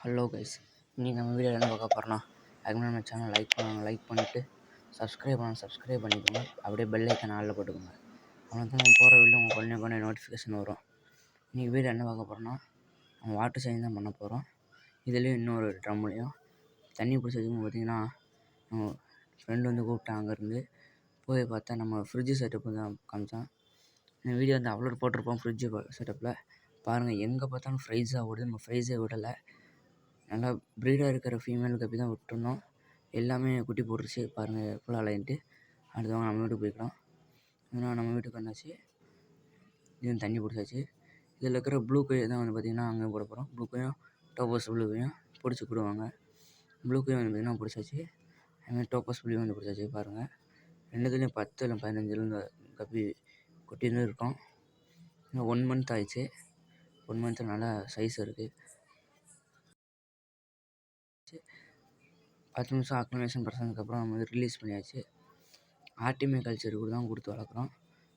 Hello guys, இன்றைக்கி நம்ம வீடியோவில் என்ன பார்க்க போகிறோன்னா, அதுக்கு முன்னாடி நம்ம சேனல் லைக் பண்ணிவிட்டு சப்ஸ்கிரைப் பண்ணிக்கோங்க. அப்படியே பெல் ஐக்கான் ஆளில் போட்டுக்கோங்க. அவனை தான் நம்ம போகிற வீடியோ உங்களுக்கு கொண்டே நோட்டிஃபிகேஷன் வரும். இன்றைக்கி வீடியோ என்ன பார்க்க போகிறோன்னா, நம்ம வாட்டர் சைன் தான் பண்ண போகிறோம். இதுலேயும் இன்னொரு ட்ரம்லையும் தண்ணி பிடிச்சி வச்சுக்கோங்க. பார்த்திங்கன்னா நம்ம ஃப்ரெண்டு வந்து கூப்பிட்டான். அங்கேருந்து போய் பார்த்தா நம்ம ஃப்ரிட்ஜு செட்டப்பு தான் காமிச்சான். இந்த வீடியோ வந்து அப்லோட் போட்டிருப்போம். ஃப்ரிட்ஜு செட்டப்பில் பாருங்கள், எங்கே பார்த்தாலும் ஃப்ரைஸாக ஓடுது. நம்ம ஃப்ரைஸே விடலை. நல்லா ப்ரீடாக இருக்கிற ஃபீமேல் கப்பி தான் விட்டுருந்தோம். எல்லாமே குட்டி போட்டுருச்சு. பாருங்கள் ஃபுல்லாக அலைன்ட்டு. அடுத்தவங்க நம்ம வீட்டுக்கு போய்க்கலாம். இதனால் நம்ம வீட்டுக்கு வந்தாச்சு. இதுவும் தண்ணி பிடிச்சாச்சு. இதில் இருக்கிற ப்ளூ கோயை தான் வந்து பார்த்திங்கன்னா அங்கே போட போகிறோம். ப்ளூ கோயும் டோபஸ் ப்ளூவையும் பிடிச்சி விடுவாங்க. ப்ளூ கோயை வந்து பார்த்திங்கன்னா பிடிச்சாச்சு. அதுமாதிரி டோபஸ் ப்ளூவையும் வந்து பிடிச்சாச்சு. பாருங்கள், ரெண்டுத்துலேயும் 10 இல்லை 15 கப்பி குட்டின்னு இருக்கும். இன்னும் 1 மந்த் ஆயிடுச்சு. 1 மந்த்து நல்லா சைஸ் இருக்குது. 10 நிமிஷம் அக்ளிமேஷன் பர்சனுக்கப்புறம் நம்ம வந்து ரிலீஸ் பண்ணியாச்சு. ஆர்டிமே கல்ச்சர் கூட தான் கொடுத்து வளர்க்குறோம்.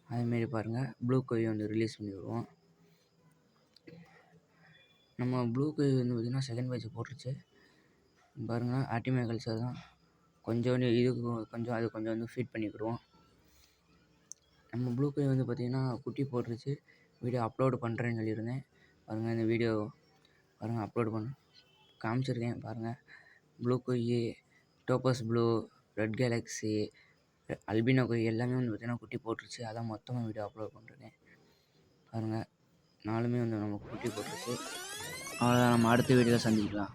அதேமாரி பாருங்கள், ப்ளூ கோயை வந்து ரிலீஸ் பண்ணி விடுவோம். நம்ம ப்ளூ கோய் வந்து பார்த்திங்கன்னா செகண்ட் பேட்ச் போட்டுருச்சு. பாருங்கள், ஆர்டிமே கல்ச்சர் தான் கொஞ்சம் இதுக்கு கொஞ்சம் அது கொஞ்சம் வந்து ஃபீட் பண்ணிக்கிடுவோம். நம்ம ப்ளூ கோய் வந்து பார்த்திங்கன்னா குட்டி போட்டுருச்சு. வீடியோ அப்லோடு பண்ணுறேன்னு சொல்லியிருந்தேன். பாருங்கள், இந்த வீடியோ பாருங்கள் அப்லோடு காமிச்சிருக்கேன். பாருங்கள், blue koi, topaz blue, red galaxy, albino koi எல்லாமே வந்து பார்த்திங்கன்னா குட்டி போட்டுருச்சு. அதான் மொத்தமாக வீடியோ அப்லோட் பண்ணுறேன். பாருங்கள், நாலுமே வந்து நமக்கு குட்டி போட்டுருச்சு. அவ்வளோதான், நம்ம அடுத்த வீடியோவில் சந்திக்கலாம்.